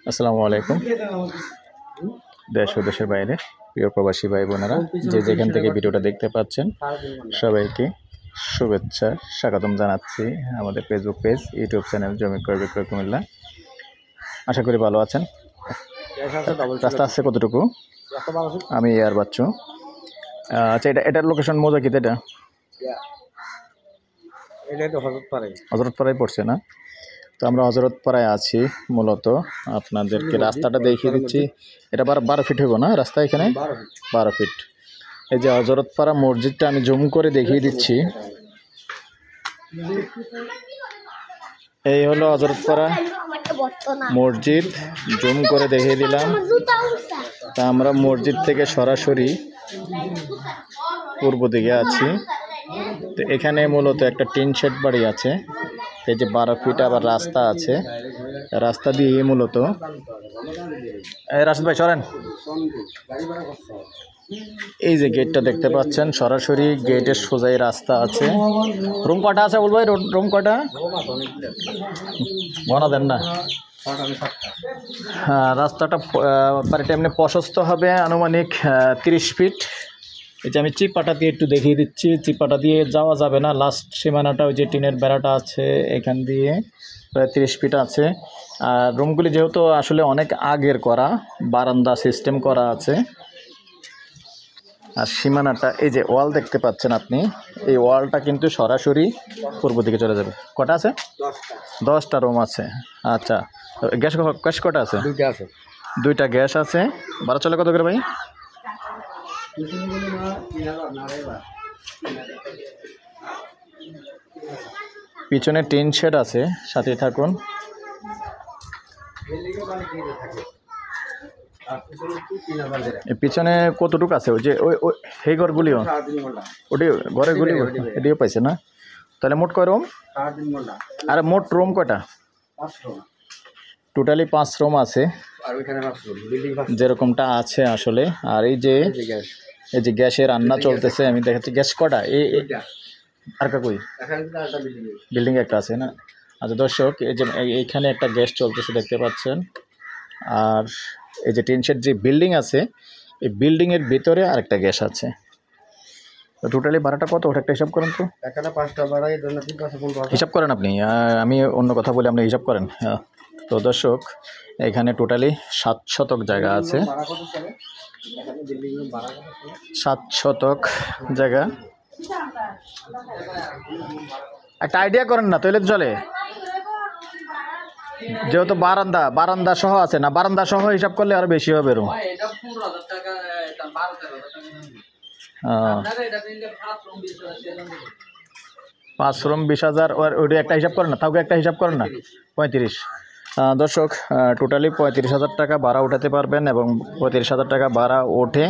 আসসালামু আলাইকুম। দেশ ও দেশের বাইরে প্রিয় প্রবাসী ভাই বোনেরা যে যেখান থেকে ভিডিওটা দেখতে পাচ্ছেন সবাইকে শুভেচ্ছা স্বাগতম জানাচ্ছি আমাদের ফেসবুক পেজ ইউটিউব চ্যানেল জমি ক্রয় বিক্রয় কুমিল্লা। আশা করি ভালো আছেন। রাস্তা আসছে কতটুকু? আমি এয়ার বাচ্চু। আচ্ছা, এটার লোকেশন মোজা কি? এটা হজরতপাড়ায় পড়ছে না? তো আমরা হজরতপাড়ায় আছি মূলত। আপনাদেরকে রাস্তাটা দেখিয়ে দিচ্ছি। এটা 12 ফিট হইব না রাস্তা? এখানে 12 ফিট। এই যে হজরতপাড়া মসজিদটা আমি জুম করে দেখিয়ে দিচ্ছি। এই হলো হজরতপাড়া মসজিদ, জুম করে দেখিয়ে দিলাম। তা আমরা মসজিদ থেকে সরাসরি পূর্ব দিকে আছি। তো এখানে মূলত একটা টিন শেড বাড়ি আছে। এই যে 12 ফিট আবার রাস্তা আছে। রাস্তা দিয়ে মূলত রাশিদ ভাই সরেন। এই যে গেটটা দেখতে পাচ্ছেন, সরাসরি গেটের সোজাই রাস্তা আছে। রুম কটা আছে বলবো? রুম কটা বনা দেন না? হ্যাঁ, রাস্তাটা বাড়িটা এমনি প্রশস্ত হবে আনুমানিক 30 ফিট। এই যে আমি চিপাটা দিয়ে একটু দেখিয়ে দিচ্ছি। চিপাটা দিয়ে যাওয়া যাবে না, লাস্ট সীমানাটা ওই যে টিনের বেড়াটা আছে এখান দিয়ে প্রায় 30 ফিট আছে। আর রুমগুলি যেহেতু আসলে অনেক আগের করা, বারান্দা সিস্টেম করা আছে। আর সীমানাটা এই যে ওয়াল দেখতে পাচ্ছেন আপনি, এই ওয়ালটা কিন্তু সরাসরি পূর্ব দিকে চলে যাবে। কটা আছে? 10টা রুম আছে। আচ্ছা, গ্যাস কটা আছে? 2টা আছে। 2টা গ্যাস আছে। ভাড়া চলে কত করে ভাই? পিছনে টিন শেড আছে, সাথে থাকুন। পিছনে কতটুকু আছে? ওই যে ওই সেই ঘরগুলিও ওটি ঘরের গুলি এটিও পাইছে না? তাহলে মোট কয় রুম? আর মোট রুম কয়টা? টোটালি 5 রুম আছে যেরকমটা আছে আসলে। আর এই যে গ্যাসের রান্না চলতেছে, আমি দেখাচ্ছি। গ্যাস কটা? আর কই বিল্ডিং একটা আছে না? আচ্ছা দর্শক, এই যে এইখানে একটা গ্যাস চলতেছে দেখতে পাচ্ছেন। আর এই যে টিন শেড যে বিল্ডিং আছে, এই বিল্ডিংয়ের ভিতরে আরেকটা গ্যাস আছে। তো টোটালি ভাড়াটা কত? ওটা একটা হিসাব করেন তো। এখানে 5টা ভাড়া, হিসাব করেন আপনি, আমি অন্য কথা বলি, আপনি হিসাব করেন। তো দর্শক, এখানে টোটালি 7 শতক জায়গা আছে। 7 শতক জায়গা। একটা আইডিয়া করেন না তাহলে চলে। যেহেতু বারান্দা সহ আছে না, বারান্দা সহ হিসাব করলে আরো বেশি হবে। Room 5 room 20,000। ওইটা একটা হিসাব করেন না, তাও একটা হিসাব করেন না। 35। দর্শক, টোটালি 35,000 টাকা ভাড়া উঠাতে পারবেন এবং 35,000 টাকা ভাড়া ওঠে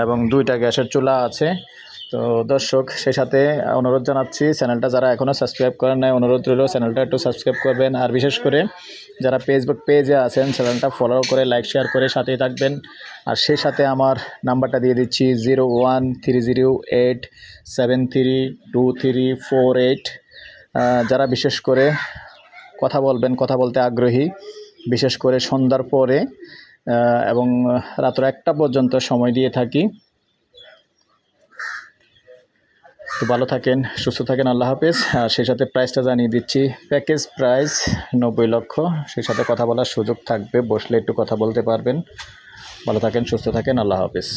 এবং 2টা গ্যাসের চুলা আছে। তো দর্শক, সেই সাথে অনুরোধ জানাচ্ছি, চ্যানেলটা যারা এখনও সাবস্ক্রাইব করেন নাই, অনুরোধ রইল চ্যানেলটা একটু সাবস্ক্রাইব করবেন। আর বিশেষ করে যারা ফেসবুক পেজে আছেন, চ্যানেলটা ফলো করে লাইক শেয়ার করে সাথেই থাকবেন। আর সেই সাথে আমার নাম্বারটা দিয়ে দিচ্ছি 0130873234 যারা বিশেষ করে কথা বলতে আগ্রহী, বিশেষ করে সন্ধ্যার পরে এবং রাত্র 1টা পর্যন্ত সময় দিয়ে থাকি। তো ভালো থাকেন, সুস্থ থাকেন, আল্লাহ হাফেজ। সেই সাথে প্রাইসটা জানিয়ে দিচ্ছি। প্যাকেজ প্রাইস 90 লক্ষ। সেই সাথে কথা বলার সুযোগ থাকবে, বসলে একটু কথা বলতে পারবেন। ভালো থাকেন, সুস্থ থাকেন, আল্লাহ হাফেজ।